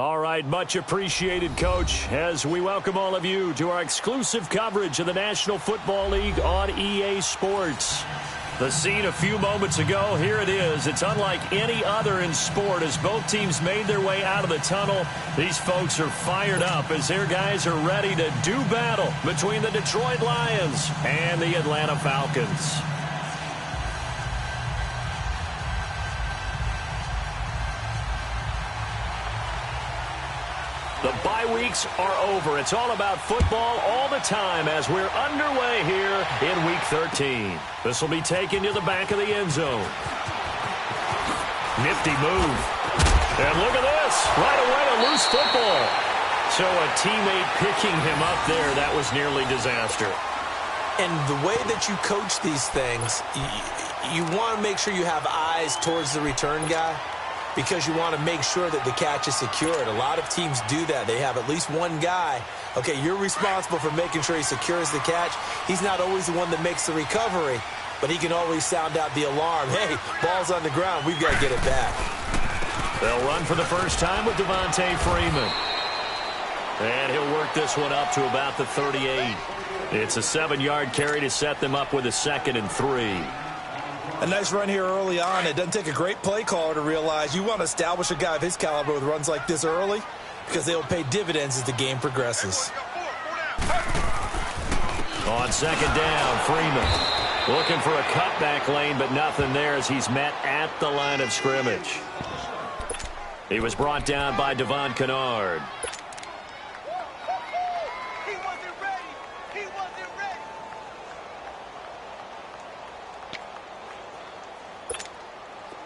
All right, much appreciated, Coach, as we welcome all of you to our exclusive coverage of the National Football League on EA Sports. The scene a few moments ago, here it is. It's unlike any other in sport as both teams made their way out of the tunnel. These folks are fired up as their guys are ready to do battle between the Detroit Lions and the Atlanta Falcons. The bye weeks are over. It's all about football all the time as we're underway here in Week 13. This will be taken to the back of the end zone. Nifty move. And look at this. Right away, a loose football. So a teammate picking him up there, that was nearly disaster. And the way that you coach these things, you want to make sure you have eyes towards the return guy, because you want to make sure that the catch is secured. A lot of teams do that. They have at least one guy. Okay, you're responsible for making sure he secures the catch. He's not always the one that makes the recovery, but he can always sound out the alarm. Hey, ball's on the ground. We've got to get it back. They'll run for the first time with Devontae Freeman. And he'll work this one up to about the 38. It's a 7-yard carry to set them up with a 2nd and 3. A nice run here early on. It doesn't take a great play caller to realize you want to establish a guy of his caliber with runs like this early, because they'll pay dividends as the game progresses. On 2nd down, Freeman looking for a cutback lane, but nothing there as he's met at the line of scrimmage. He was brought down by Devon Kennard.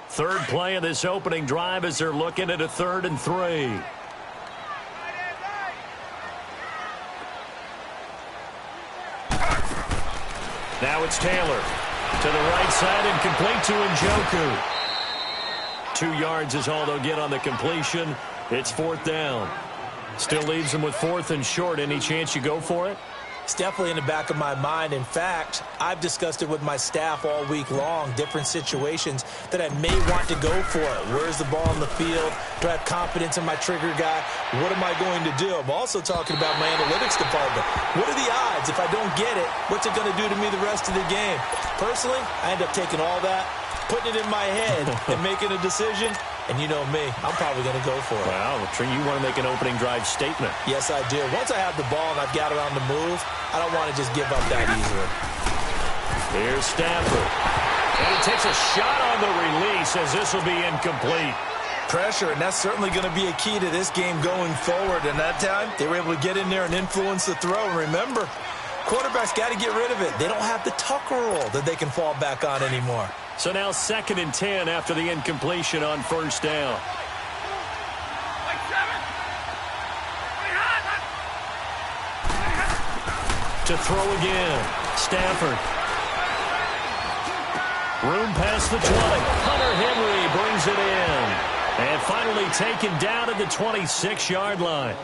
Third play of this opening drive as they're looking at a 3rd and 3. Now it's Taylor to the right side and complete to Njoku. 2 yards is all they'll get on the completion. It's 4th down. Still leaves them with 4th and short. Any chance you go for it? It's definitely in the back of my mind. In fact, I've discussed it with my staff all week long, different situations that I may want to go for it. Where's the ball in the field? Do I have confidence in my trigger guy? What am I going to do? I'm also talking about my analytics department. What are the odds? If I don't get it, what's it going to do to me the rest of the game? Personally, I end up taking all that, putting it in my head, and making a decision. And you know me, I'm probably going to go for it. Well, you want to make an opening drive statement. Yes, I do. Once I have the ball and I've got it on the move, I don't want to just give up that easily. Here's Stafford. And he takes a shot on the release as this will be incomplete. Pressure, and that's certainly going to be a key to this game going forward. And that time, they were able to get in there and influence the throw. And remember, quarterbacks got to get rid of it. They don't have the Tucker rule that they can fall back on anymore. So now 2nd and 10 after the incompletion on 1st down. To throw again, Stafford. Room past the 20. Hunter Henry brings it in. And finally taken down at the 26-yard line.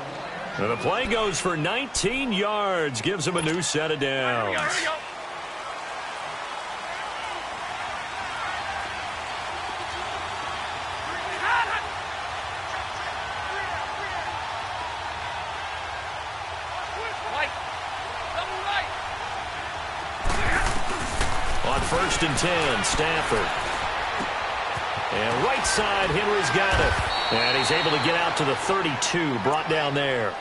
And the play goes for 19 yards, gives him a new set of downs. Here we go. On 1st and 10, Stafford. And right side, Henry's got it. And he's able to get out to the 32, brought down there.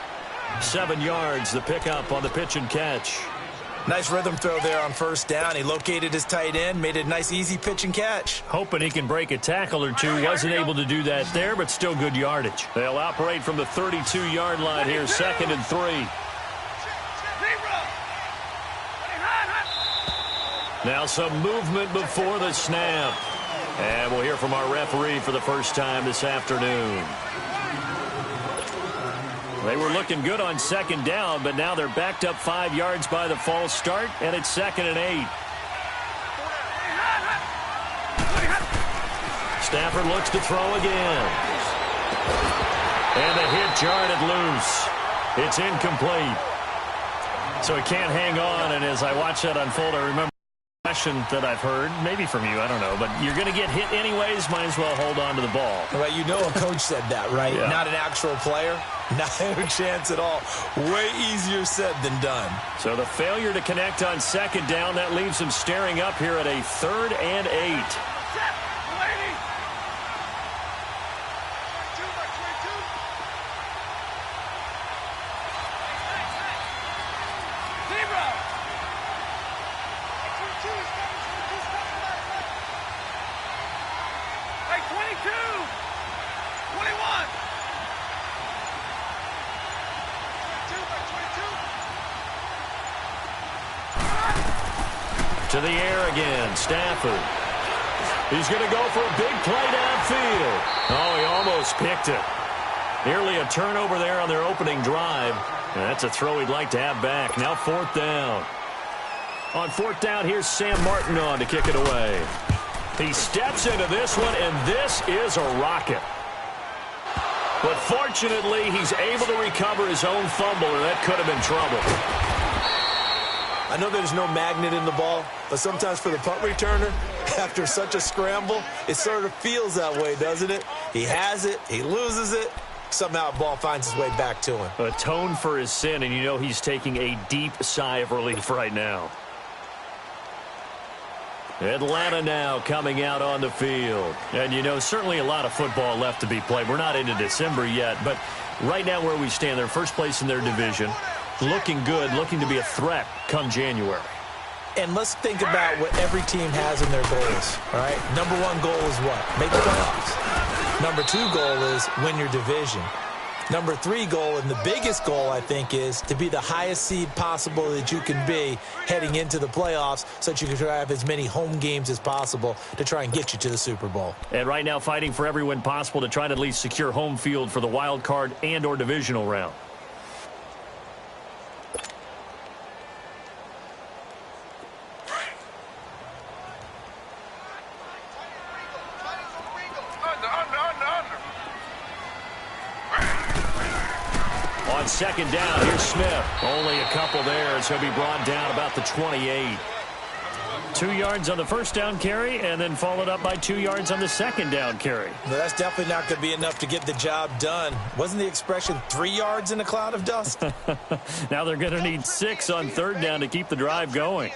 7 yards, the pickup on the pitch and catch. Nice rhythm throw there on 1st down. He located his tight end, made it a nice, easy pitch and catch. Hoping he can break a tackle or two. Wasn't able to do that there, but still good yardage. They'll operate from the 32-yard line here, 2nd and 3. Now some movement before the snap. And we'll hear from our referee for the first time this afternoon. They were looking good on 2nd down, but now they're backed up 5 yards by the false start, and it's 2nd and 8. Stafford looks to throw again. And the hit jarred it loose. It's incomplete. So he can't hang on, and as I watch that unfold, I remember that I've heard, maybe from you, I don't know, but you're going to get hit anyways, might as well hold on to the ball. Right, you know a coach said that, right? Yeah. Not an actual player. Not a chance at all. Way easier said than done. So the failure to connect on second down, that leaves him staring up here at a 3rd and 8. To the air again, Stafford. He's going to go for a big play downfield. Oh, he almost picked it. Nearly a turnover there on their opening drive. And that's a throw he'd like to have back. Now 4th down. On 4th down, here's Sam Martin on to kick it away. He steps into this one, and this is a rocket. But fortunately, he's able to recover his own fumble, or that could have been trouble. I know there's no magnet in the ball, but sometimes for the punt returner, after such a scramble, it sort of feels that way, doesn't it? He has it, he loses it, somehow the ball finds its way back to him. Atone for his sin, and you know he's taking a deep sigh of relief right now. Atlanta now coming out on the field. And, you know, certainly a lot of football left to be played. We're not into December yet, but right now where we stand, they're first place in their division. Looking good, looking to be a threat come January. And let's think about what every team has in their goals, all right? Number 1 goal is what? Make the playoffs. Number 2 goal is win your division. Number 3 goal, and the biggest goal, I think, is to be the highest seed possible that you can be heading into the playoffs so that you can try to have as many home games as possible to try and get you to the Super Bowl. And right now fighting for every win possible to try to at least secure home field for the wild card and or divisional round. On 2nd down, here's Smith. Only a couple there as he'll be brought down about the 28. 2 yards on the first down carry, and then followed up by 2 yards on the second down carry. Well, that's definitely not going to be enough to get the job done. Wasn't the expression 3 yards in a cloud of dust? Now they're going to need 6 on 3rd down to keep the drive going.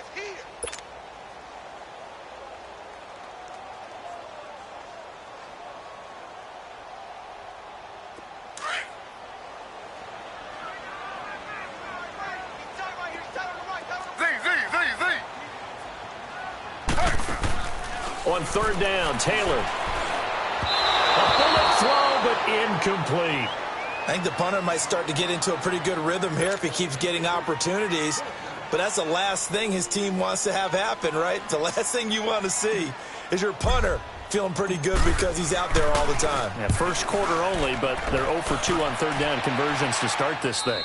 On 3rd down, Taylor. A bullet throw, but incomplete. I think the punter might start to get into a pretty good rhythm here if he keeps getting opportunities. But that's the last thing his team wants to have happen, right? The last thing you want to see is your punter feeling pretty good because he's out there all the time. Yeah, first quarter only, but they're 0 for 2 on 3rd down conversions to start this thing.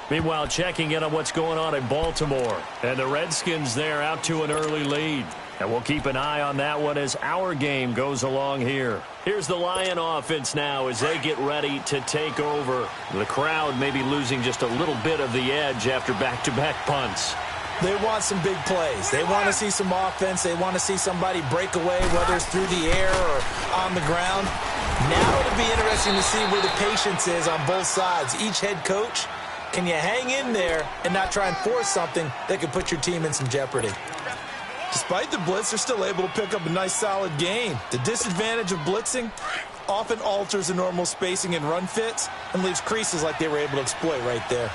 Meanwhile, checking in on what's going on in Baltimore. And the Redskins there out to an early lead. And we'll keep an eye on that one as our game goes along here. Here's the Lion offense now as they get ready to take over. The crowd may be losing just a little bit of the edge after back-to-back punts. They want some big plays. They want to see some offense. They want to see somebody break away, whether it's through the air or on the ground. Now it'll be interesting to see where the patience is on both sides. Each head coach, can you hang in there and not try and force something that could put your team in some jeopardy? Despite the blitz, they're still able to pick up a nice, solid gain. The disadvantage of blitzing often alters the normal spacing and run fits and leaves creases like they were able to exploit right there.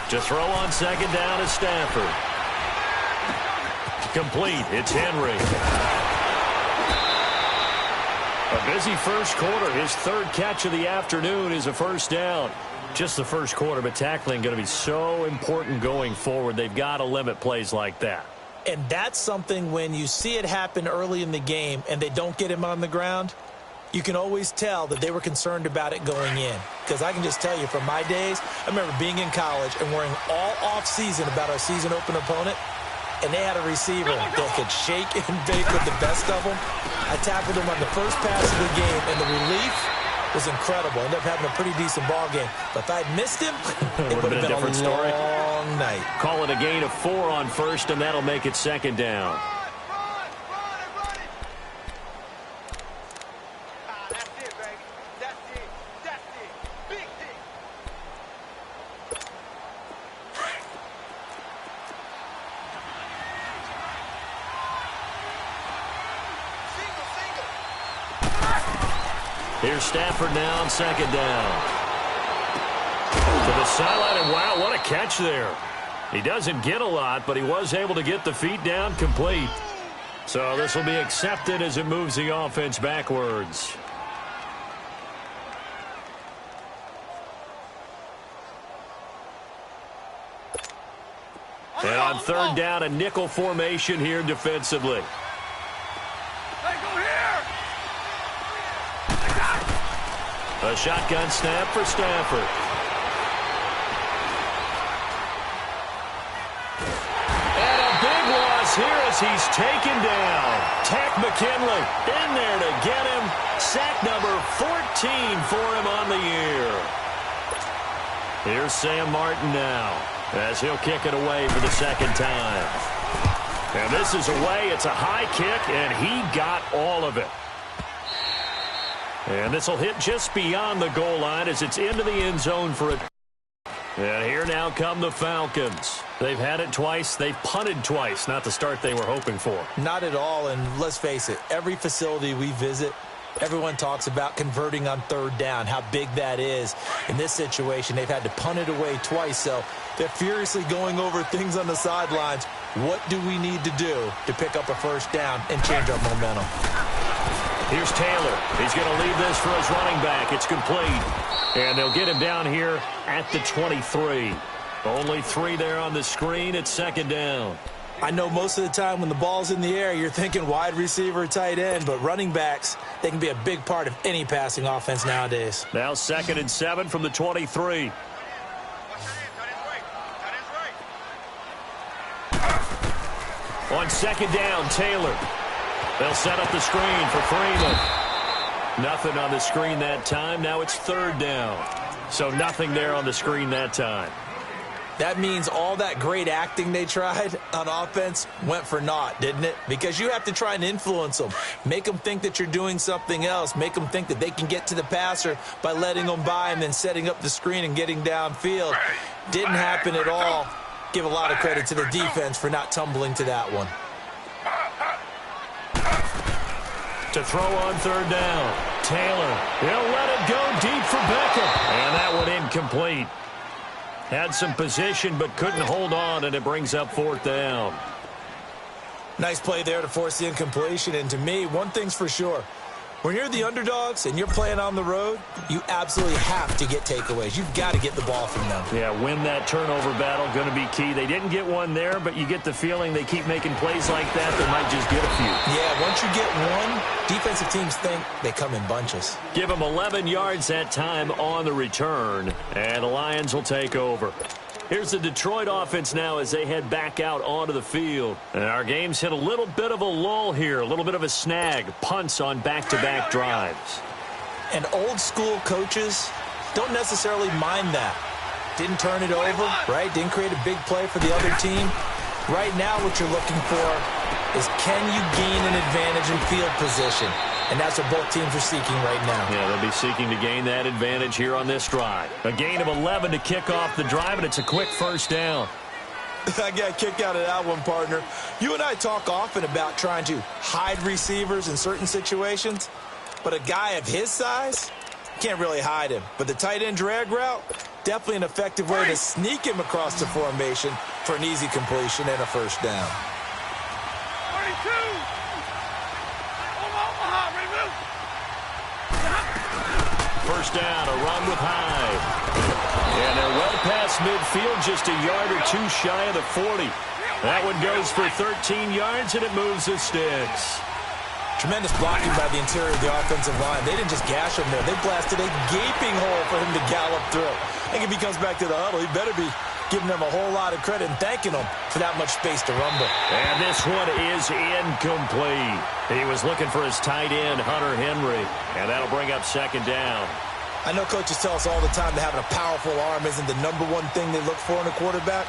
22! To throw on 2nd down is Stafford. Complete. It's Henry. A busy first quarter. His 3rd catch of the afternoon is a first down. Just the first quarter, but tackling going to be so important going forward. They've got to limit plays like that. And that's something when you see it happen early in the game and they don't get him on the ground, you can always tell that they were concerned about it going in. Because I can just tell you from my days, I remember being in college and worrying all off-season about our season open opponent. And they had a receiver that could shake and bake with the best of them. I tackled him on the first pass of the game, and the relief was incredible. Ended up having a pretty decent ball game. But if I had missed him, it would have been a different story. Long night. Call it a gain of 4 on first, and that'll make it second down. Here's Stafford now on second down. To the sideline, and wow, what a catch there. He doesn't get a lot, but he was able to get the feet down complete. So this will be accepted as it moves the offense backwards. And on third down, a nickel formation here defensively. A shotgun snap for Stafford. And a big loss here as he's taken down. Tack McKinley in there to get him. Sack number 14 for him on the year. Here's Sam Martin now as he'll kick it away for the second time. And this is away. It's a high kick, and he got all of it. And this will hit just beyond the goal line as it's into the end zone for it. And here now come the Falcons. They've had it twice. They've punted twice. Not the start they were hoping for. Not at all, and let's face it, every facility we visit, everyone talks about converting on third down, how big that is. In this situation, they've had to punt it away twice, so they're furiously going over things on the sidelines. What do we need to do to pick up a first down and change our momentum? Here's Taylor. He's going to leave this for his running back. It's complete. And they'll get him down here at the 23. Only 3 there on the screen. It's second down. I know most of the time when the ball's in the air, you're thinking wide receiver, tight end, but running backs, they can be a big part of any passing offense nowadays. Now 2nd and 7 from the 23. On second down, Taylor. They'll set up the screen for Freeman. Nothing on the screen that time. Now it's third down. So nothing there on the screen that time. That means all that great acting they tried on offense went for naught, didn't it? Because you have to try and influence them. Make them think that you're doing something else. Make them think that they can get to the passer by letting them by and then setting up the screen and getting downfield. Didn't happen at all. Give a lot of credit to the defense for not tumbling to that one. To throw on third down. Taylor, he'll let it go deep for Beckham. And that one incomplete. Had some position but couldn't hold on, and it brings up fourth down. Nice play there to force the incompletion. And to me, one thing's for sure. When you're the underdogs and you're playing on the road, you absolutely have to get takeaways. You've got to get the ball from them. Yeah, win that turnover battle, going to be key. They didn't get one there, but you get the feeling they keep making plays like that, they might just get a few. Yeah, once you get one, defensive teams think they come in bunches. Give them 11 yards that time on the return, and the Lions will take over. Here's the Detroit offense now as they head back out onto the field. And our game's hit a little bit of a lull here, a little bit of a snag. Punts on back-to-back drives. And old-school coaches don't necessarily mind that. Didn't turn it over, right? Didn't create a big play for the other team. Right now what you're looking for is can you gain an advantage in field position? And that's what both teams are seeking right now. Yeah, they'll be seeking to gain that advantage here on this drive. A gain of 11 to kick off the drive, and it's a quick first down. I got a kick out of that one, partner. You and I talk often about trying to hide receivers in certain situations, but a guy of his size can't really hide him. But the tight end drag route, definitely an effective way to sneak him across the formation for an easy completion and a first down. 22. First down, a run with Hyde. And they're well past midfield, just a yard or two shy of the 40. That one goes for 13 yards, and it moves the sticks. Tremendous blocking by the interior of the offensive line. They didn't just gash him there. They blasted a gaping hole for him to gallop through. I think if he comes back to the huddle, he better be giving them a whole lot of credit and thanking them for that much space to rumble. And this one is incomplete. He was looking for his tight end, Hunter Henry, and that'll bring up second down. I know coaches tell us all the time that having a powerful arm isn't the number one thing they look for in a quarterback.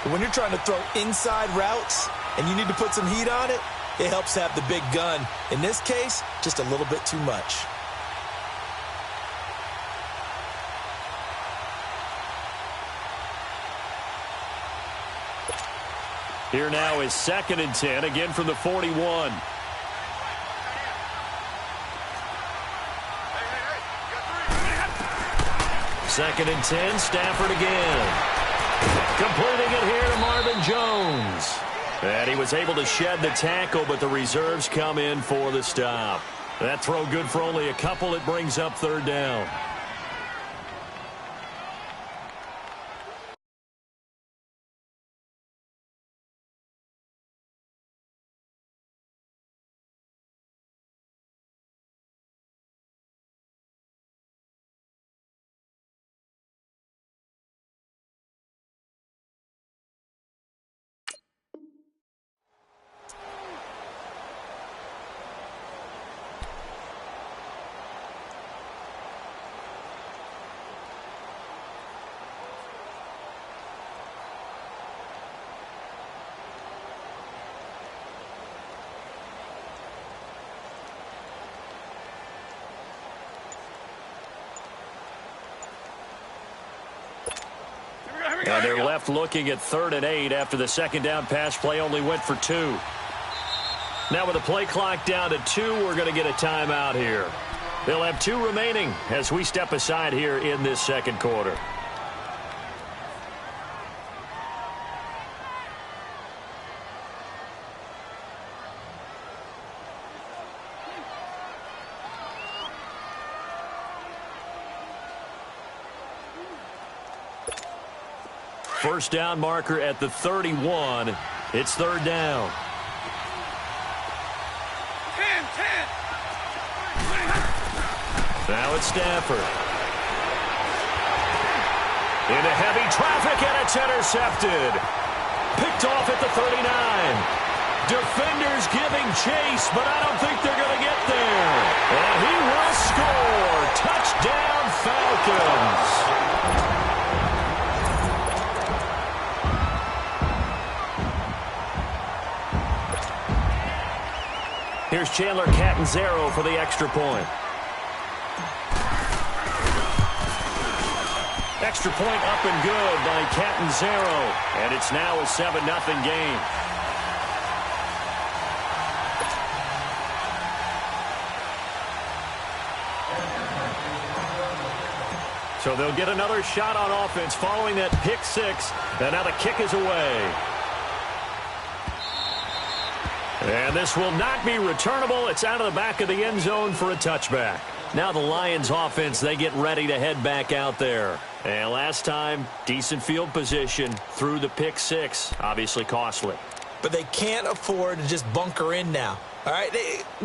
But when you're trying to throw inside routes and you need to put some heat on it, it helps to have the big gun. In this case, just a little bit too much. Here now is 2nd and 10, again from the 41. Second and 10, Stafford again. Completing it here to Marvin Jones. And he was able to shed the tackle, but the reserves come in for the stop. That throw good for only a couple. It brings up 3rd down. And they're left looking at 3rd and 8 after the 2nd down pass play only went for 2. Now with the play clock down to 2, we're going to get a timeout here. They'll have 2 remaining as we step aside here in this 2nd quarter. First down marker at the 31. It's 3rd down. 10. Now it's Stafford. Into heavy traffic, and it's intercepted. Picked off at the 39. Defenders giving chase, but I don't think they're going to get there. And he will score. Touchdown, Falcons. Here's Chandler Catanzaro for the extra point. Extra point up and good by Catanzaro. And it's now a 7-0 game. So they'll get another shot on offense following that pick 6. And now the kick is away. And this will not be returnable. It's out of the back of the end zone for a touchback. Now the Lions offense, they get ready to head back out there. And last time, decent field position through the pick 6. Obviously costly. But they can't afford to just bunker in now. All right,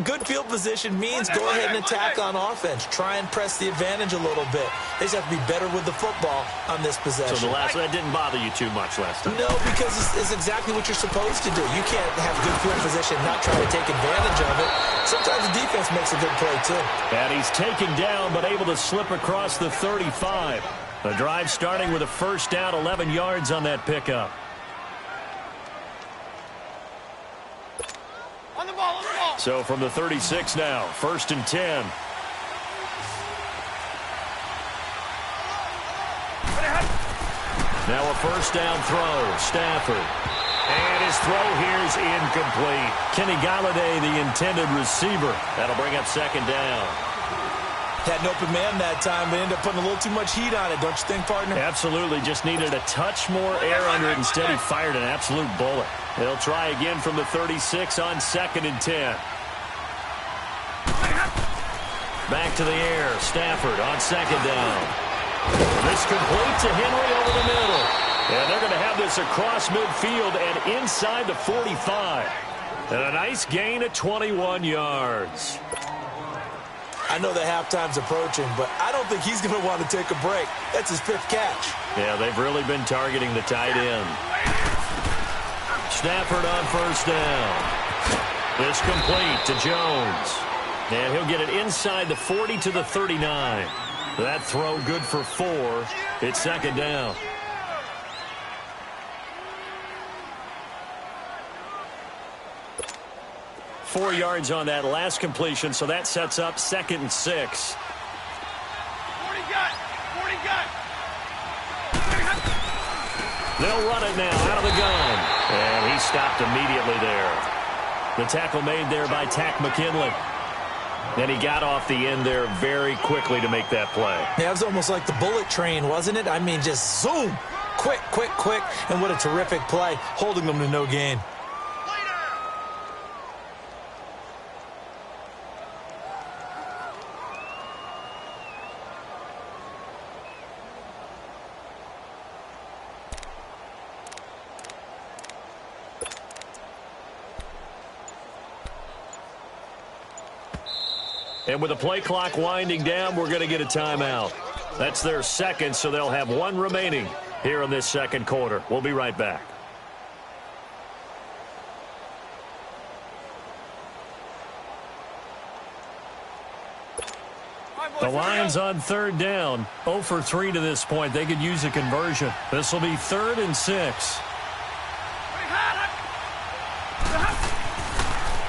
good field position means go ahead and attack on offense. Try and press the advantage a little bit. They just have to be better with the football on this possession. So that didn't bother you too much last time? No, because it's exactly what you're supposed to do. You can't have good field position and not try to take advantage of it. Sometimes the defense makes a good play, too. And he's taken down, but able to slip across the 35. The drive starting with a first down, 11 yards on that pickup. On the ball. So from the 36 now, 1st and 10. Now a first down throw, Stafford. And his throw here is incomplete. Kenny Galladay, the intended receiver. That'll bring up 2nd down. Had an open man that time, but ended up putting a little too much heat on it, don't you think, partner? Absolutely. Just needed a touch more air under it. Instead, he fired an absolute bullet. They'll try again from the 36 on 2nd and 10. Back to the air. Stafford on 2nd down. This complete to Henry over the middle. And they're going to have this across midfield and inside the 45. And a nice gain of 21 yards. I know that halftime's approaching, but I don't think he's going to want to take a break. That's his 5th catch. Yeah, they've really been targeting the tight end. Stafford on first down. It's complete to Jones. And he'll get it inside the 40 to the 39. That throw good for 4. It's second down. Four yards on that last completion, so that sets up 2nd and 6. 40 got. They'll run it now out of the gun. And he stopped immediately there. The tackle made there by Tack McKinley. Then he got off the end there very quickly to make that play. Yeah, it was almost like the bullet train, wasn't it? I mean, just zoom. Quick. And what a terrific play, holding them to no gain. And with the play clock winding down, we're going to get a timeout. That's their 2nd, so they'll have 1 remaining here in this 2nd quarter. We'll be right back. The Lions on 3rd down. 0 for 3 to this point. They could use a conversion. This will be 3rd and 6.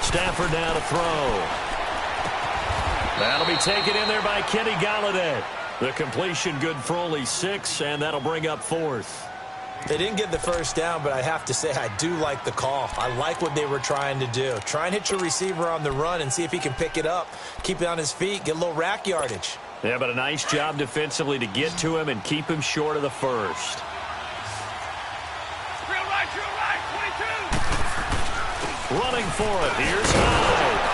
Stafford now to throw. That'll be taken in there by Kenny Galladay. The completion good for only 6, and that'll bring up 4th. They didn't get the first down, but I have to say I do like the call. I like what they were trying to do. Try and hit your receiver on the run and see if he can pick it up. Keep it on his feet, get a little rack yardage. Yeah, but a nice job defensively to get to him and keep him short of the first. Drill right, 22. Running for it. Here's Hyde.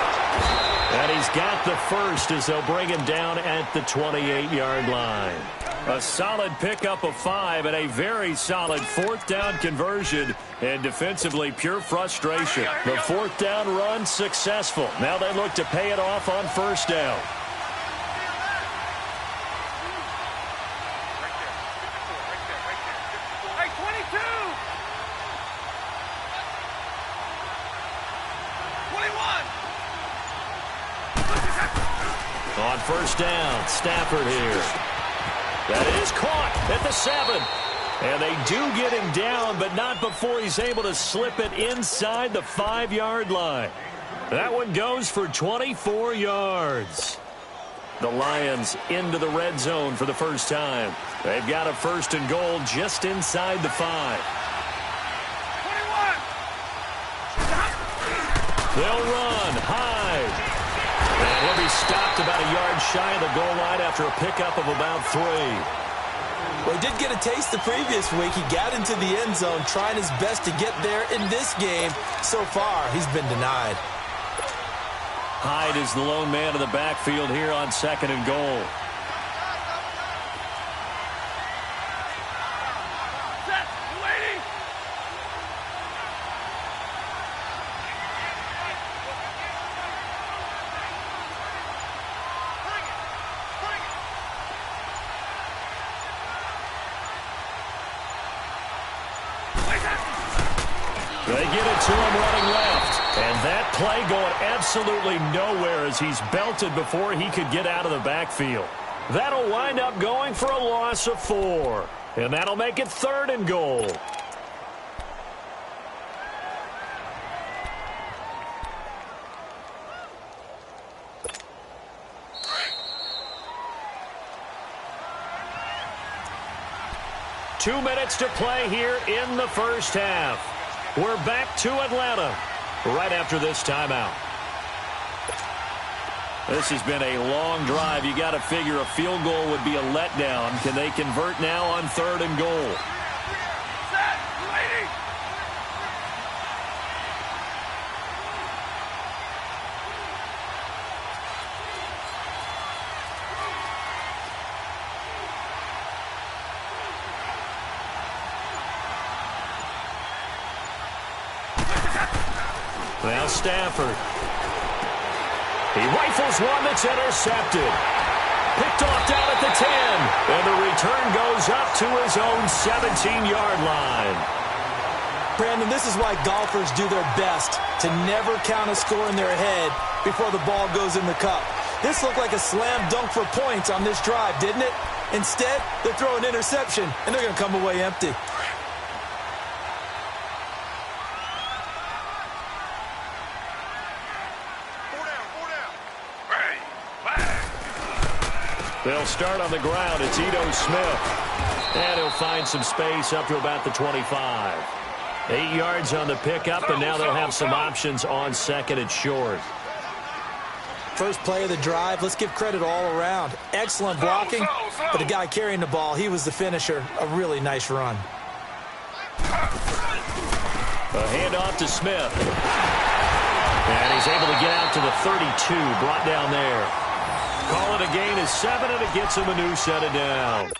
And he's got the first as they'll bring him down at the 28-yard line. A solid pickup of 5 and a very solid 4th down conversion. And defensively, pure frustration. The 4th down run successful. Now they look to pay it off on first down. Hey, 22. 21. On first down, Stafford here. That is caught at the 7. And they do get him down, but not before he's able to slip it inside the 5-yard line. That one goes for 24 yards. The Lions into the red zone for the first time. They've got a 1st and goal just inside the 5. 21. They'll run. Hyde. And he'll be stopped about a yard shy of the goal line after a pickup of about 3. Well, he did get a taste the previous week. He got into the end zone trying his best to get there in this game. So far, he's been denied. Hyde is the lone man in the backfield here on 2nd and goal. Set. Waiting. They get it to him running left. And that play going absolutely nowhere as he's belted before he could get out of the backfield. That'll wind up going for a loss of 4. And that'll make it 3rd and goal. Two minutes to play here in the first half. We're back to Atlanta right after this timeout. This has been a long drive. You got to figure a field goal would be a letdown. Can they convert now on 3rd and goal? Set. Waiting. Well, Stafford. He rifles one that's intercepted. Picked off down at the 10. And the return goes up to his own 17-yard line. Brandon, this is why golfers do their best to never count a score in their head before the ball goes in the cup. This looked like a slam dunk for points on this drive, didn't it? Instead, they throw an interception, and they're going to come away empty. They'll start on the ground. It's Ito Smith. And he'll find some space up to about the 25. 8 yards on the pickup, and now they'll have some options on second and short. First play of the drive, let's give credit all around. Excellent blocking, but the guy carrying the ball, he was the finisher. A really nice run. A handoff to Smith. And he's able to get out to the 32, brought down there. Call it a gain of 7, and it gets him a new set of down.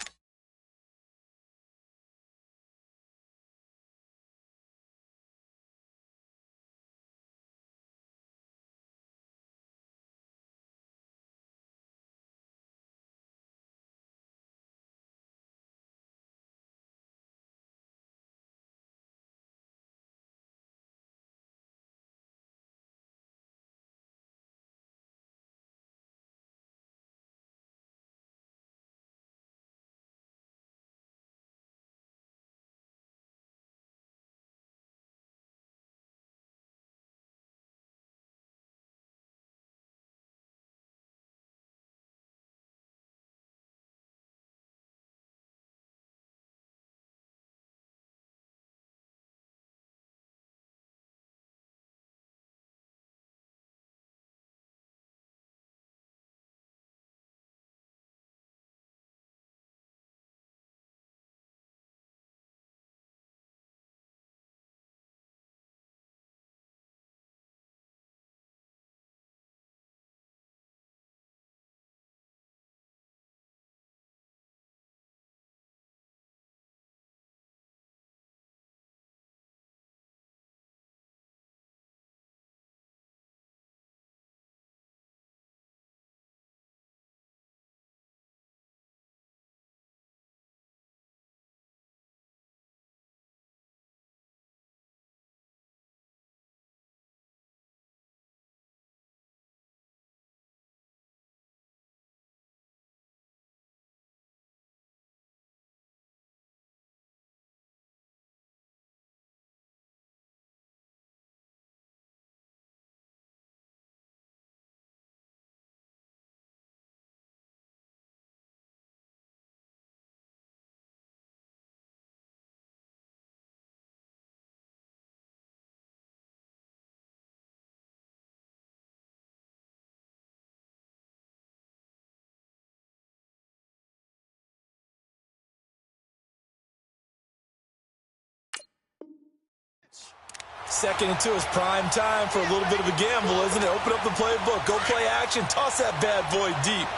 Second and 2 is prime time for a little bit of a gamble, isn't it? Open up the playbook, go play action, toss that bad boy deep.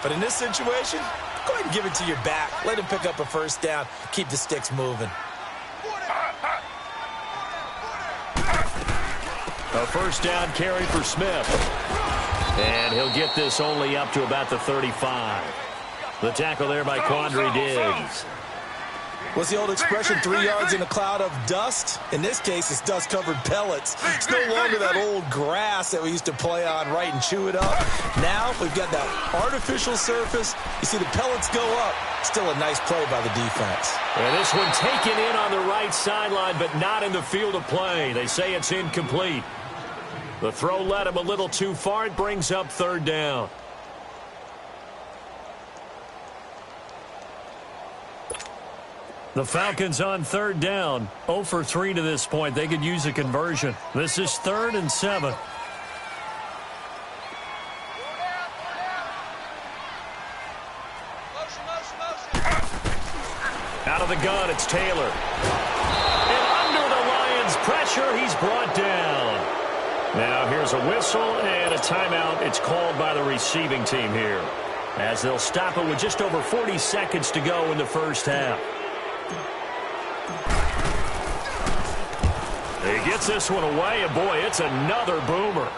But in this situation, go ahead and give it to your back. Let him pick up a first down. Keep the sticks moving. A first down carry for Smith. And he'll get this only up to about the 35. The tackle there by Quandre Diggs. What's the old expression, 3 yards in a cloud of dust? In this case, it's dust-covered pellets. It's no longer that old grass that we used to play on, right, and chew it up. Now we've got that artificial surface. You see the pellets go up. Still a nice play by the defense. And this one taken in on the right sideline, but not in the field of play. They say it's incomplete. The throw led him a little too far. It brings up third down. The Falcons on third down. 0 for 3 to this point. They could use a conversion. This is 3rd and 7. Out of the gun, it's Taylor. And under the Lions' pressure, he's brought down. Now here's a whistle and a timeout. It's called by the receiving team here, as they'll stop it with just over 40 seconds to go in the first half. He gets this one away, and boy, it's another boomer.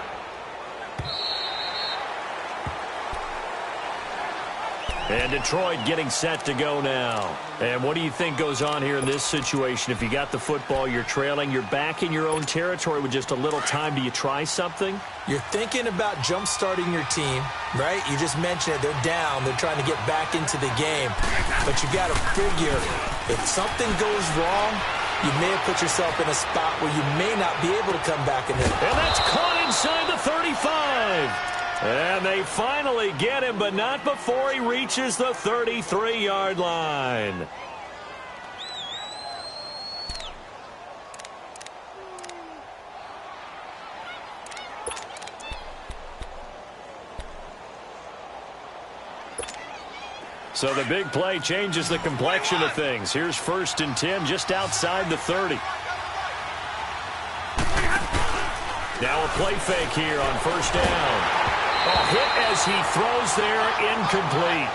And Detroit getting set to go now. And what do you think goes on here in this situation? If you got the football, you're trailing, you're back in your own territory with just a little time. Do you try something? You're thinking about jump-starting your team, right? You just mentioned it. They're down. They're trying to get back into the game. But you got to figure, if something goes wrong, you may have put yourself in a spot where you may not be able to come back in there. And that's caught inside the 35. And they finally get him, but not before he reaches the 33-yard line. So the big play changes the complexion of things. Here's 1st and 10 just outside the 30. Now a play fake here on 1st down. A hit as he throws there, incomplete.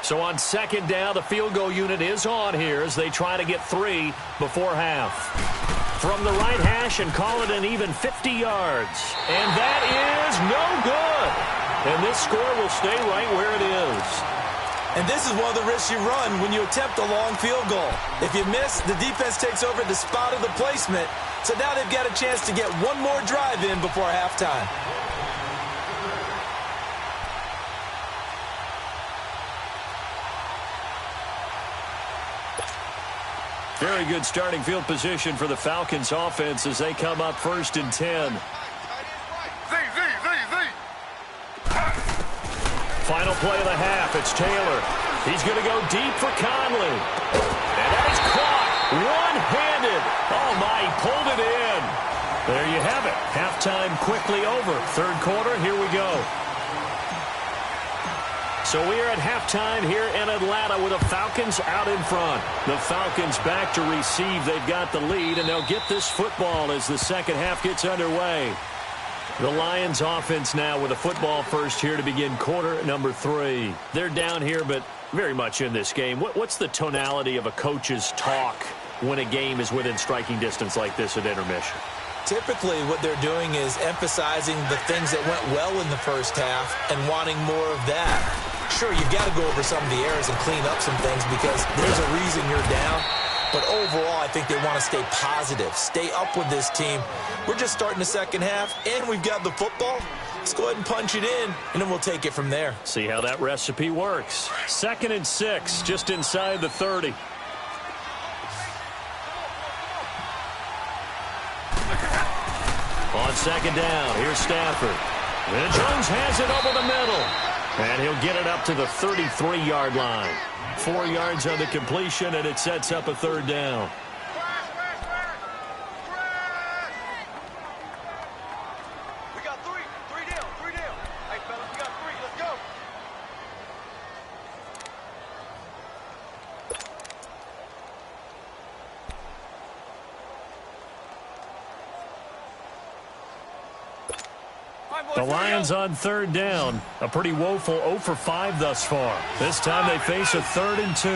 So on 2nd down, the field goal unit is on here as they try to get 3 before half. From the right hash and call it an even 50 yards. And that is no good. And this score will stay right where it is. And this is one of the risks you run when you attempt a long field goal. If you miss, the defense takes over the spot of the placement. So now they've got a chance to get one more drive in before halftime. Very good starting field position for the Falcons offense as they come up 1st and 10. Final play of the half. It's Taylor. He's going to go deep for Conley. And that is caught. One-handed. Oh, my, he pulled it in. There you have it. Halftime quickly over. 3rd quarter, here we go. So we are at halftime here in Atlanta with the Falcons out in front. The Falcons back to receive. They've got the lead, and they'll get this football as the second half gets underway. The Lions offense now with a football first here to begin quarter number 3. They're down here, but very much in this game. What's the tonality of a coach's talk when a game is within striking distance like this at intermission? Typically, what they're doing is emphasizing the things that went well in the first half and wanting more of that. Sure, you've got to go over some of the errors and clean up some things because there's a reason you're down. But overall, I think they want to stay positive, stay up with this team. We're just starting the second half, and we've got the football. Let's go ahead and punch it in, and then we'll take it from there. See how that recipe works. 2nd and 6, just inside the 30. On 2nd down, here's Stafford. And Jones has it over the middle. And he'll get it up to the 33-yard line. 4 yards on the completion, and it sets up a 3rd down. We got three. Three down. Hey, fellas, we got 3. Let's go. The Lions on 3rd down. A pretty woeful 0 for 5 thus far. This time they face a 3rd and 2.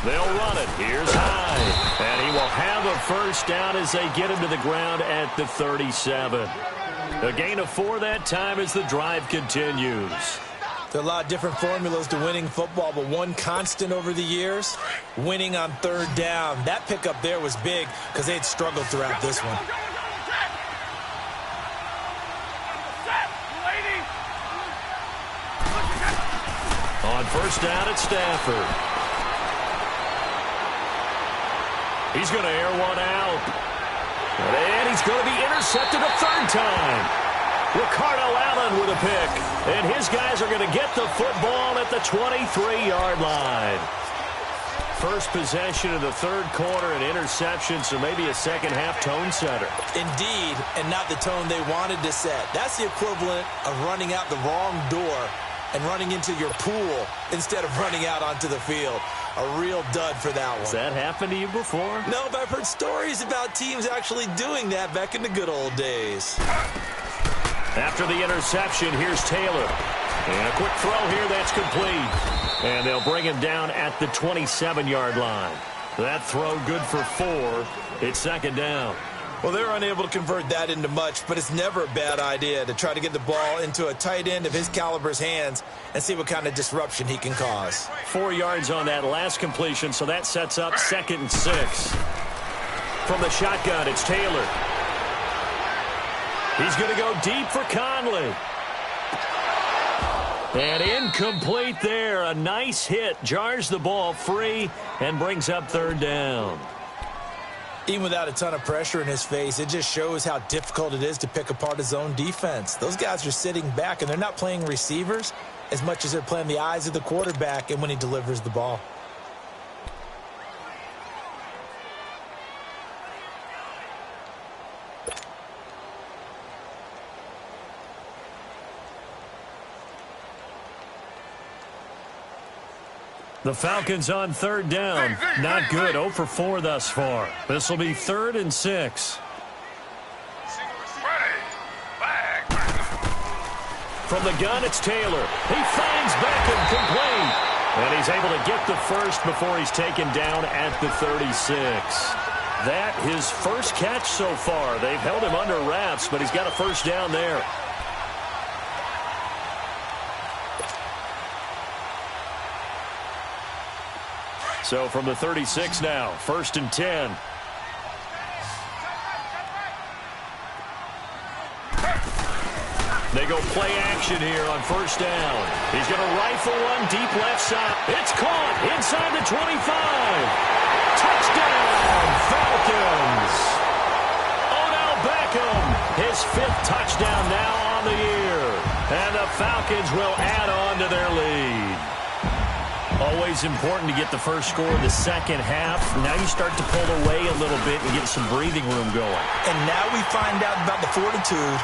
They'll run it. Here's Hyde. And he will have a 1st down as they get him to the ground at the 37. A gain of 4 that time as the drive continues. There are a lot of different formulas to winning football, but one constant over the years, winning on 3rd down. That pickup there was big because they had struggled throughout this one. On 1st down, it's Stafford. He's going to air one out. And he's going to be intercepted a 3rd time. Ricardo Allen with a pick. And his guys are going to get the football at the 23-yard line. First possession of the 3rd quarter, an interception, so maybe a second-half tone setter. Indeed, and not the tone they wanted to set. That's the equivalent of running out the wrong door and running into your pool instead of running out onto the field. A real dud for that one. Has that happened to you before? No, but I've heard stories about teams actually doing that back in the good old days. After the interception, here's Taylor. And a quick throw here that's complete. And they'll bring him down at the 27-yard line. That throw good for 4. It's second down. Well, they're unable to convert that into much, but it's never a bad idea to try to get the ball into a tight end of his caliber's hands and see what kind of disruption he can cause. 4 yards on that last completion, so that sets up 2nd and 6. From the shotgun, it's Taylor. He's going to go deep for Conley. And incomplete there. A nice hit. Jars the ball free and brings up 3rd down. Even without a ton of pressure in his face, it just shows how difficult it is to pick apart his own defense. Those guys are sitting back, and they're not playing receivers as much as they're playing the eyes of the quarterback and when he delivers the ball. The Falcons on 3rd down. Not good. 0 for 4 thus far. This will be 3rd and 6. From the gun, it's Taylor. He finds Beckham complete. And he's able to get the first before he's taken down at the 36. That his first catch so far. They've held him under wraps, but he's got a first down there. So from the 36 now, 1st and 10. They go play action here on 1st down. He's going to rifle one deep left side. It's caught inside the 25. Touchdown, Falcons. Odell Beckham, his 5th touchdown now on the year. And the Falcons will add on to their lead. Always important to get the first score of the second half. Now you start to pull away a little bit and get some breathing room going. And now we find out about the fortitude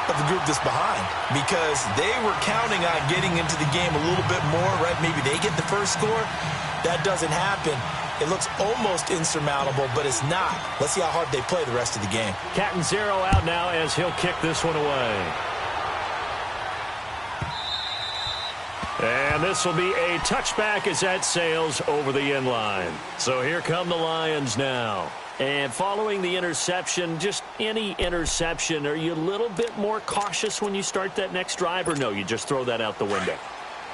of the group that's behind, because they were counting on getting into the game a little bit more, right? Maybe they get the first score. That doesn't happen. It looks almost insurmountable, but it's not. Let's see how hard they play the rest of the game. Catanzaro out now as he'll kick this one away. And this will be a touchback as that sails over the end line. So here come the Lions now. And following the interception, just any interception, are you a little bit more cautious when you start that next drive, or no, you just throw that out the window?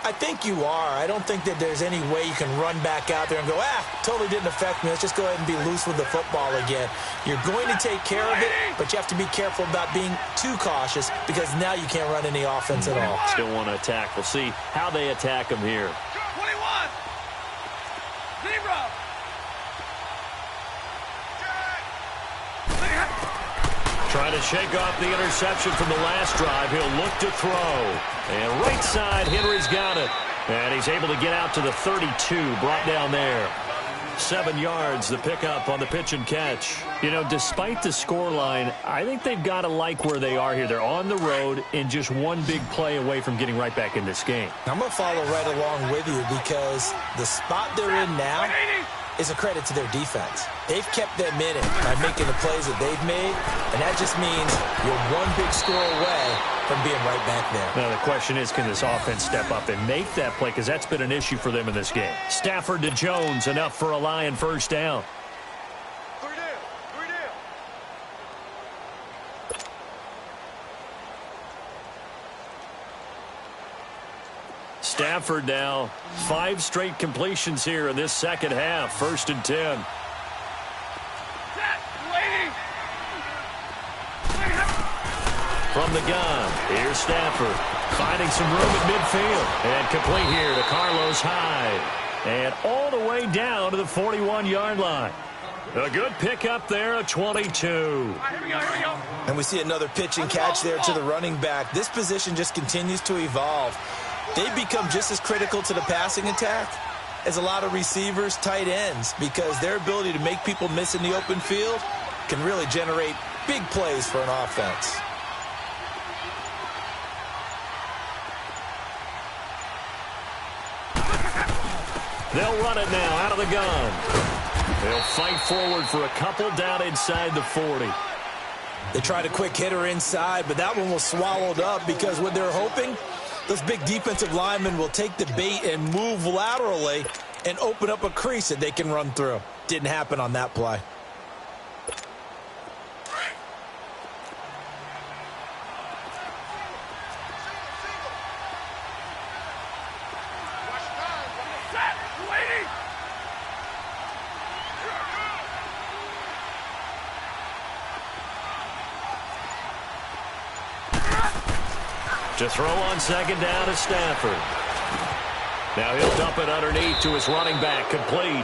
I think you are. I don't think that there's any way you can run back out there and go, totally didn't affect me. Let's just go ahead and be loose with the football again. You're going to take care of it, but you have to be careful about being too cautious, because now you can't run any offense at all. Still want to attack. We'll see how they attack him here. 21. 0. Trying to shake off the interception from the last drive. He'll look to throw. And right side, Henry's got it. And he's able to get out to the 32, brought down there. 7 yards, the pickup on the pitch and catch. You know, despite the scoreline, I think they've got to like where they are here. They're on the road and just one big play away from getting right back in this game. I'm going to follow right along with you, because the spot they're in now is a credit to their defense. They've kept them in it by making the plays that they've made, and that just means you're one big score away from being right back there. Now the question is, can this offense step up and make that play? Because that's been an issue for them in this game. Stafford to Jones, enough for a Lion first down. 3 down. 3 down. Stafford now, 5 straight completions here in this second half. 1st and 10. From the gun, here's Stafford, finding some room at midfield. And complete here to Carlos Hyde. And all the way down to the 41-yard line. A good pickup there, a 22. Here we go. And we see another pitch and catch there to the running back. This position just continues to evolve. They've become just as critical to the passing attack as a lot of receivers, tight ends, because their ability to make people miss in the open field can really generate big plays for an offense. They'll run it now out of the gun. They'll fight forward for a couple down inside the 40. They tried a quick hitter inside, but that one was swallowed up, because what they're hoping Those big defensive linemen will take the bait and move laterally and open up a crease that they can run through. Didn't happen on that play. To throw on second down is Stafford. Now he'll dump it underneath to his running back, complete.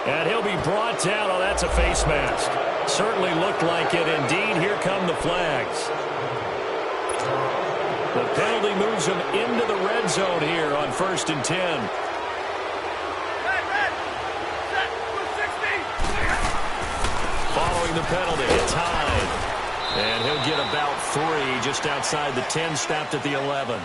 And he'll be brought down. Oh, that's a face mask. Certainly looked like it. Indeed, here come the flags. The penalty moves him into the red zone here on 1st and 10. Following the penalty, it's Hyde. And he'll get about 3 just outside the 10, stopped at the 11.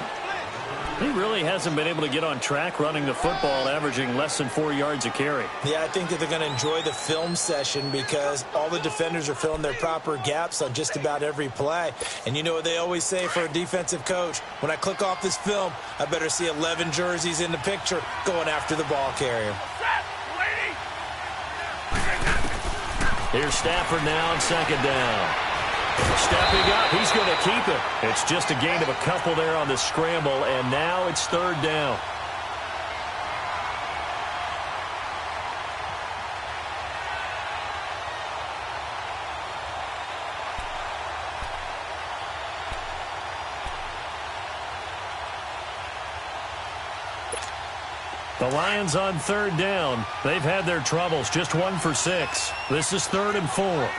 He really hasn't been able to get on track running the football, averaging less than 4 yards a carry. Yeah, I think that they're going to enjoy the film session because all the defenders are filling their proper gaps on just about every play. And you know what they always say for a defensive coach? When I click off this film, I better see 11 jerseys in the picture going after the ball carrier. Here's Stafford now on second down. Stepping up, he's going to keep it. It's just a gain of a couple there on the scramble, and now it's 3rd down. The Lions on 3rd down. They've had their troubles, just 1 for 6. This is 3rd and 4.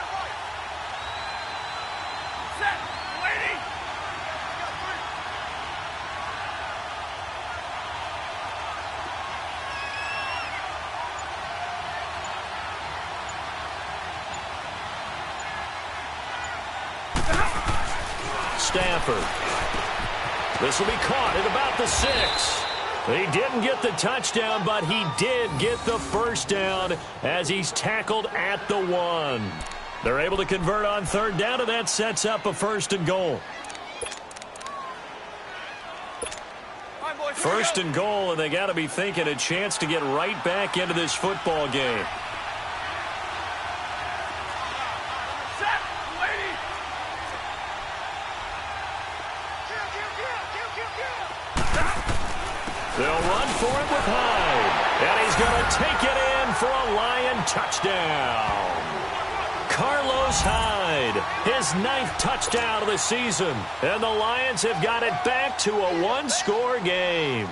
Stafford. This will be caught at about the 6. He didn't get the touchdown, but he did get the first down as he's tackled at the 1. They're able to convert on 3rd down, and that sets up a 1st and goal. 1st and goal, and they got to be thinking a chance to get right back into this football game. They'll run for it with Hyde. And he's going to take it in for a Lion touchdown. Carlos Hyde, his 9th touchdown of the season. And the Lions have got it back to a 1-score game.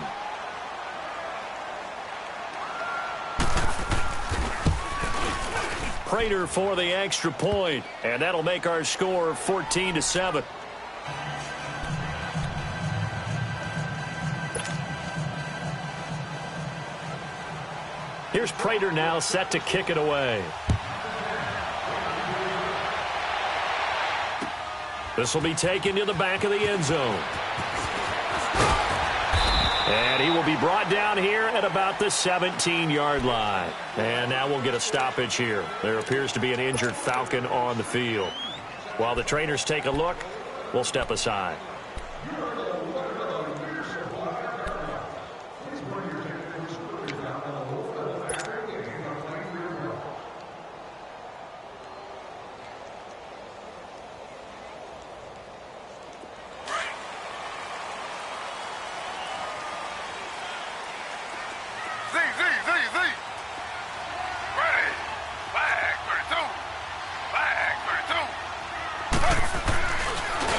Prater for the extra point. And that'll make our score 14-7. Here's Prater now set to kick it away. This will be taken to the back of the end zone. And he will be brought down here at about the 17-yard line. And now we'll get a stoppage here. There appears to be an injured Falcon on the field. While the trainers take a look, we'll step aside.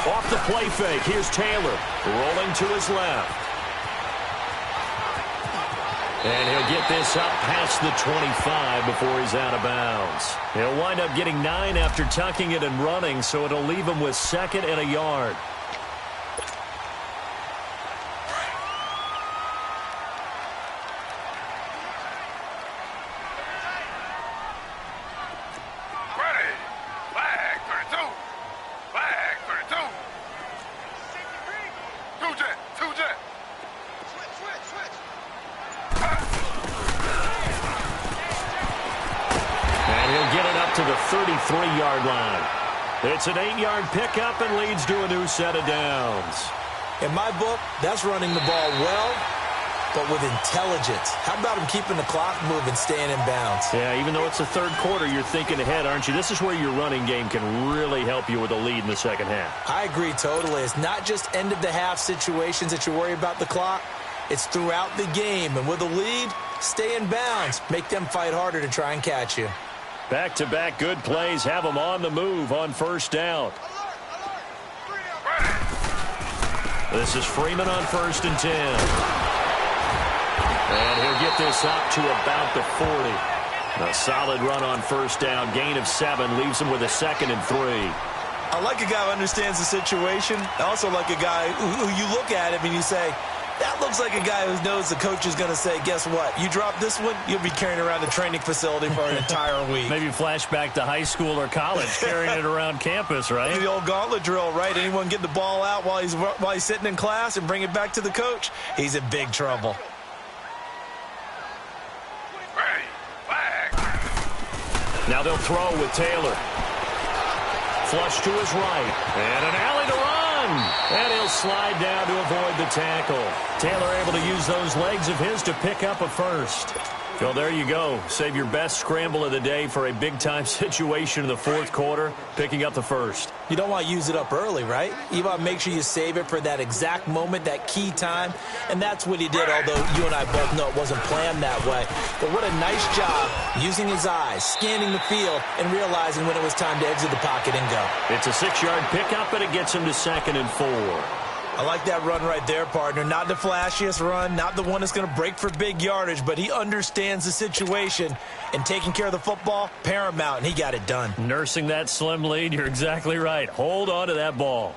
Off the play fake, here's Taylor, rolling to his left. And he'll get this up past the 25 before he's out of bounds. He'll wind up getting 9 after tucking it and running, so it'll leave him with 2nd and a yard. To the 33-yard line. It's an 8-yard pickup and leads to a new set of downs. In my book, that's running the ball well, but with intelligence. How about him keeping the clock moving, staying in bounds? Yeah, even though it's the third quarter, you're thinking ahead, aren't you? This is where your running game can really help you with a lead in the second half. I agree totally. It's not just end-of-the-half situations that you worry about the clock. It's throughout the game. And with a lead, stay in bounds. Make them fight harder to try and catch you. Back-to-back good plays have them on the move on first down. This is Freeman on 1st and 10. And he'll get this up to about the 40. A solid run on first down. Gain of 7 leaves him with a 2nd and 3. I like a guy who understands the situation. I also like a guy who you look at him and you say, that looks like a guy who knows the coach is going to say, guess what? You drop this one, you'll be carrying around the training facility for an entire week. Maybe flashback to high school or college, carrying it around campus, right? The old gauntlet drill, right? Anyone get the ball out while he's sitting in class and bring it back to the coach? He's in big trouble. Now they'll throw with Taylor. Flush to his right. And an alley to run. And he'll slide down to avoid the tackle. Taylor able to use those legs of his to pick up a first. Well, there you go. Save your best scramble of the day for a big-time situation in the fourth quarter, picking up the first. You don't want to use it up early, right? You want to make sure you save it for that exact moment, that key time. And that's what he did, although you and I both know it wasn't planned that way. But what a nice job using his eyes, scanning the field, and realizing when it was time to exit the pocket and go. It's a 6-yard pickup, and it gets him to 2nd and 4. I like that run right there, partner. Not the flashiest run, not the one that's going to break for big yardage, but he understands the situation, and taking care of the football, paramount, and he got it done. Nursing that slim lead, you're exactly right. Hold on to that ball.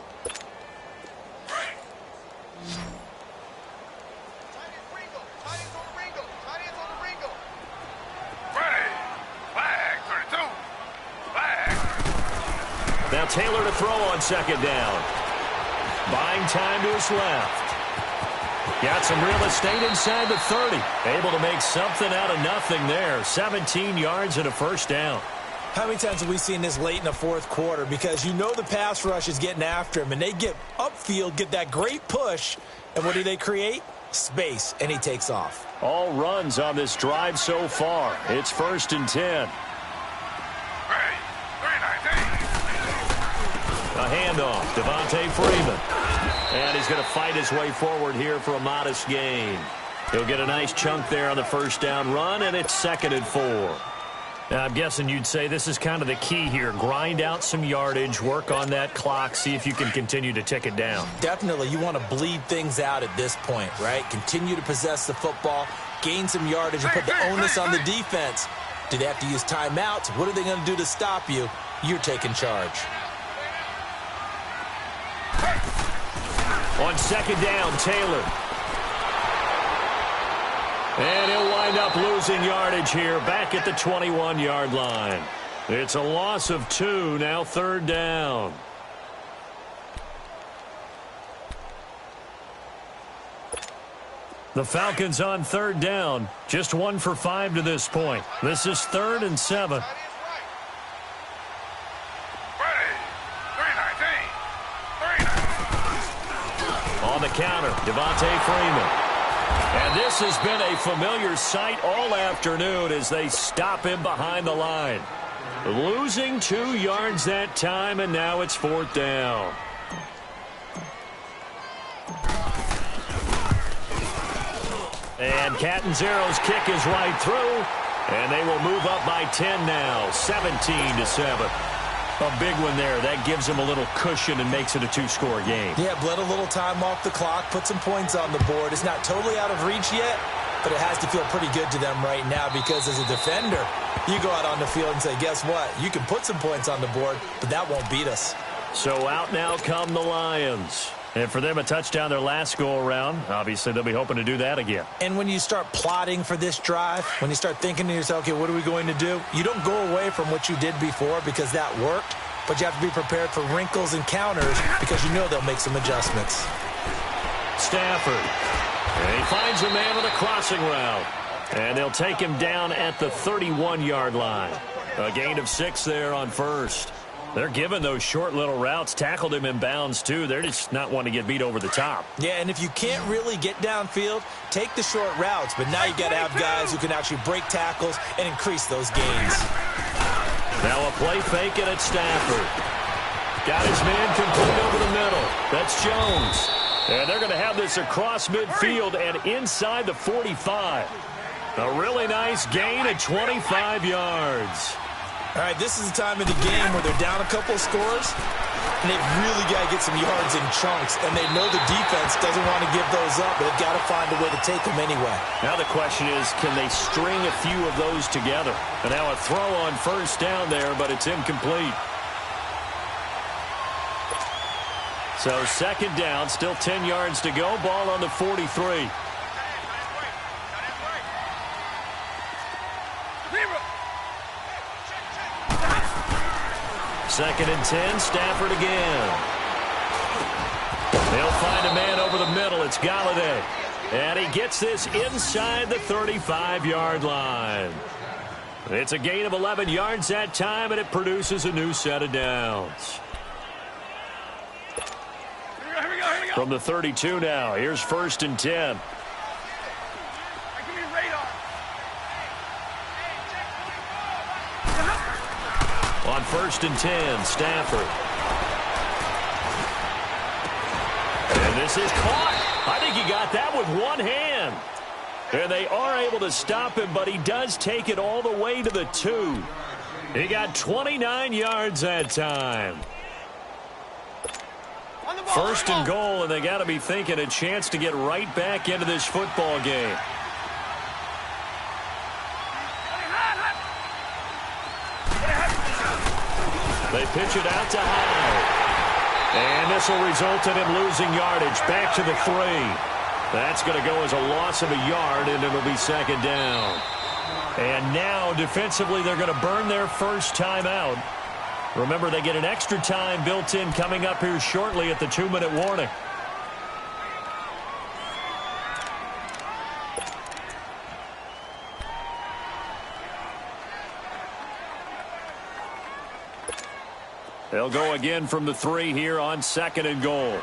Now Taylor to throw on 2nd down. Buying time to his left. Got some real estate inside the 30. Able to make something out of nothing there. 17 yards and a first down. How many times have we seen this late in the fourth quarter? Because you know the pass rush is getting after him, and they get upfield, get that great push, and what do they create? Space, and he takes off. All runs on this drive so far. It's 1st and 10. A handoff, Devontae Freeman. And he's going to fight his way forward here for a modest gain. He'll get a nice chunk there on the first down run, and it's 2nd and 4. Now, I'm guessing you'd say this is kind of the key here. Grind out some yardage, work on that clock, see if you can continue to tick it down. Definitely, you want to bleed things out at this point, right? Continue to possess the football, gain some yardage, and put the onus on the defense. Do they have to use timeouts? What are they going to do to stop you? You're taking charge. On 2nd down, Taylor. And he'll wind up losing yardage here back at the 21-yard line. It's a loss of 2, now 3rd down. The Falcons on 3rd down, just 1 for 5 to this point. This is 3rd and 7. On the counter, Devontae Freeman. And this has been a familiar sight all afternoon as they stop him behind the line. Losing 2 yards that time, and now it's 4th down. And Catanzaro's kick is right through, and they will move up by 10 now, 17-7. A big one there. That gives them a little cushion and makes it a 2-score game. Yeah, bled a little time off the clock, put some points on the board. It's not totally out of reach yet, but it has to feel pretty good to them right now because as a defender, you go out on the field and say, guess what? You can put some points on the board, but that won't beat us. So out now come the Lions. And for them, a touchdown their last go-around. Obviously, they'll be hoping to do that again. And when you start plotting for this drive, when you start thinking to yourself, okay, what are we going to do? You don't go away from what you did before because that worked, but you have to be prepared for wrinkles and counters because you know they'll make some adjustments. Stafford. And he finds a man with a crossing route. And they'll take him down at the 31-yard line. A gain of 6 there on first. They're giving those short little routes, tackled him in bounds too. They're just not wanting to get beat over the top. Yeah, and if you can't really get downfield, take the short routes. But now you got to have guys who can actually break tackles and increase those gains. Now a play fake it at Stafford. Got his man complete over the middle. That's Jones. And they're going to have this across midfield and inside the 45. A really nice gain at 25 yards. All right, this is the time of the game where they're down a couple of scores, and they've really got to get some yards in chunks, and they know the defense doesn't want to give those up, but they've got to find a way to take them anyway. Now the question is, can they string a few of those together? And now a throw on first down there, but it's incomplete. So second down, still 10 yards to go, ball on the 43. Second and 10, Stafford again. They'll find a man over the middle. It's Galladay. And he gets this inside the 35-yard line. It's a gain of 11 yards that time, and it produces a new set of downs. Here we go. From the 32 now, here's first and 10. Give me radar. On first and 10, Stafford. And this is caught. I think he got that with one hand. And they are able to stop him, but he does take it all the way to the 2. He got 29 yards that time. First and goal, and they got to be thinking a chance to get right back into this football game. They pitch it out to High. And this will result in him losing yardage back to the 3. That's going to go as a loss of a yard, and it'll be second down. And now, defensively, they're going to burn their first time out. Remember, they get an extra time built in coming up here shortly at the 2-minute warning. They'll go again from the 3 here on second and goal.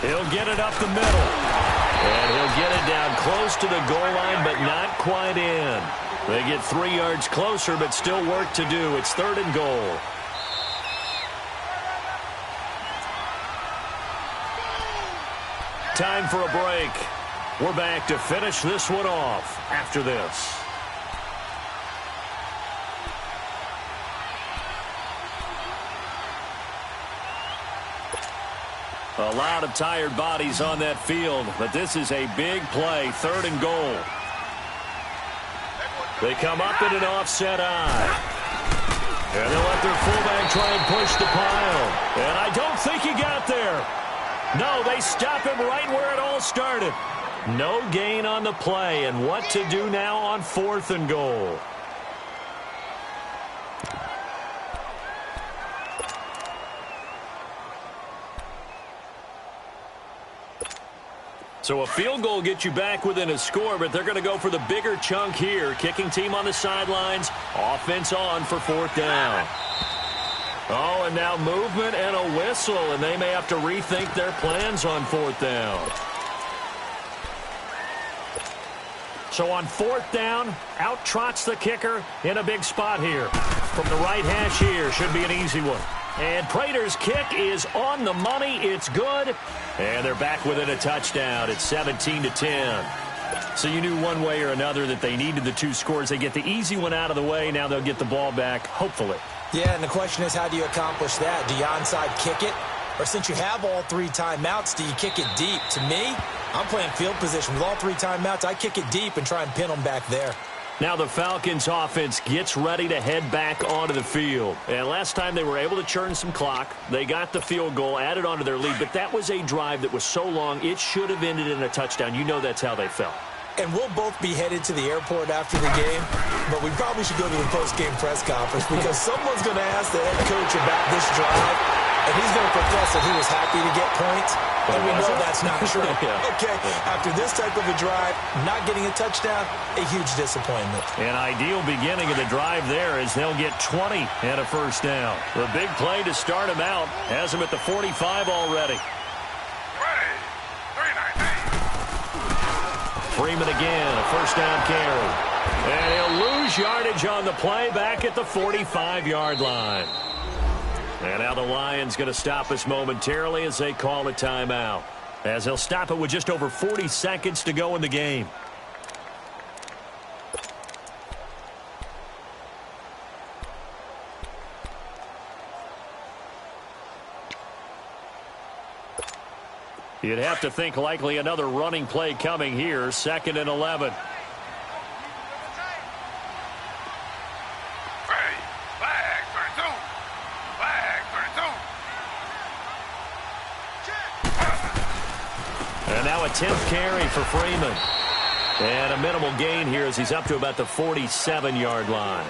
He'll get it up the middle. And he'll get it down close to the goal line, but not quite in. They get 3 yards closer, but still work to do. It's third and goal. Time for a break. We're back to finish this one off after this. A lot of tired bodies on that field, but this is a big play, third and goal. They come up in an offset eye. And they'll let their fullback try and push the pile. And I don't think he got there. No, they stop him right where it all started. No gain on the play, and what to do now on fourth and goal. So a field goal gets you back within a score, but they're going to go for the bigger chunk here. Kicking team on the sidelines, offense on for fourth down. Oh, and now movement and a whistle, and they may have to rethink their plans on fourth down. So on fourth down, out trots the kicker in a big spot here. From the right hash here, should be an easy one. And Prater's kick is on the money. It's good. And they're back within a touchdown. It's 17-10. So you knew one way or another that they needed the 2 scores. They get the easy one out of the way. Now they'll get the ball back, hopefully. Yeah, and the question is, how do you accomplish that? Do you onside kick it? Or since you have all 3 timeouts, do you kick it deep? To me, I'm playing field position. With all 3 timeouts, I kick it deep and try and pin them back there. Now the Falcons offense gets ready to head back onto the field. And last time they were able to churn some clock. They got the field goal, added onto their lead. But that was a drive that was so long, it should have ended in a touchdown. You know that's how they felt. And we'll both be headed to the airport after the game, but we probably should go to the post-game press conference because someone's going to ask the head coach about this drive. And he's going to profess that he was happy to get points, and we know that's not true. Okay, after this type of a drive, not getting a touchdown, a huge disappointment. An ideal beginning of the drive there as they'll get 20 and a first down. The big play to start him out has him at the 45 already. Freeman again, a first down carry. And he'll lose yardage on the play back at the 45-yard line. And now the Lions going to stop us momentarily as they call a timeout. As they'll stop it with just over 40 seconds to go in the game. You'd have to think likely another running play coming here, 2nd and 11. And now a 10th carry for Freeman. And a minimal gain here as he's up to about the 47-yard line.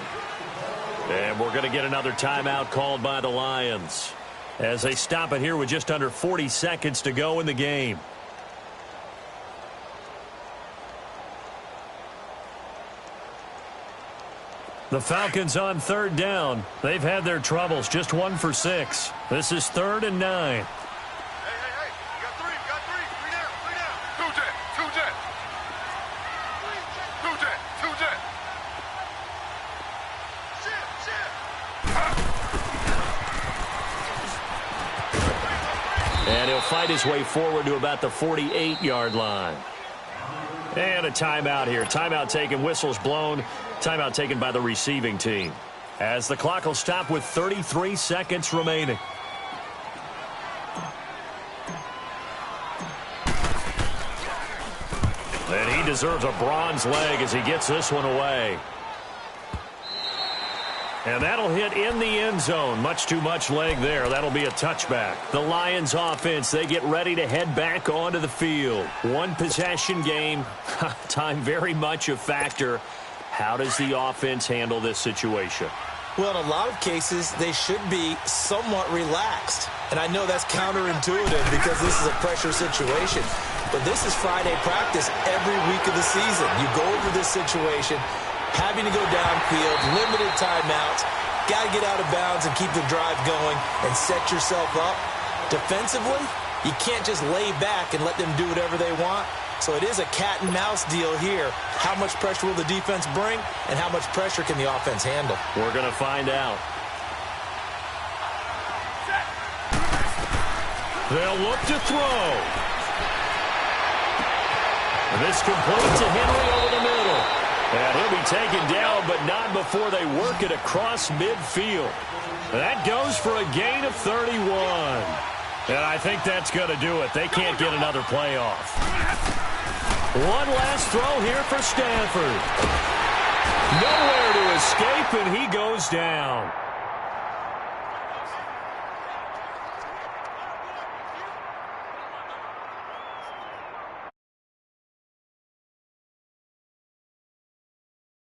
And we're going to get another timeout called by the Lions as they stop it here with just under 40 seconds to go in the game. The Falcons on 3rd down. They've had their troubles, just 1 for 6. This is 3rd and 9. And he'll fight his way forward to about the 48-yard line. And a timeout here. Timeout taken, whistles blown. Timeout taken by the receiving team. As the clock will stop with 33 seconds remaining. And he deserves a bronze leg as he gets this one away. And that'll hit in the end zone. Much too much leg there. That'll be a touchback. The Lions offense, they get ready to head back onto the field. One possession game. Time very much a factor. How does the offense handle this situation? Well, in a lot of cases, they should be somewhat relaxed. And I know that's counterintuitive because this is a pressure situation. But this is Friday practice every week of the season. You go over this situation, having to go downfield, limited timeouts, got to get out of bounds and keep the drive going and set yourself up. Defensively, you can't just lay back and let them do whatever they want. So it is a cat and mouse deal here. How much pressure will the defense bring and how much pressure can the offense handle? We're going to find out. They'll look to throw. This complete to Henry over the middle. And he'll be taken down, but not before they work it across midfield. That goes for a gain of 31. And I think that's going to do it. They can't get another play off. One last throw here for Stanford. Nowhere to escape, and he goes down.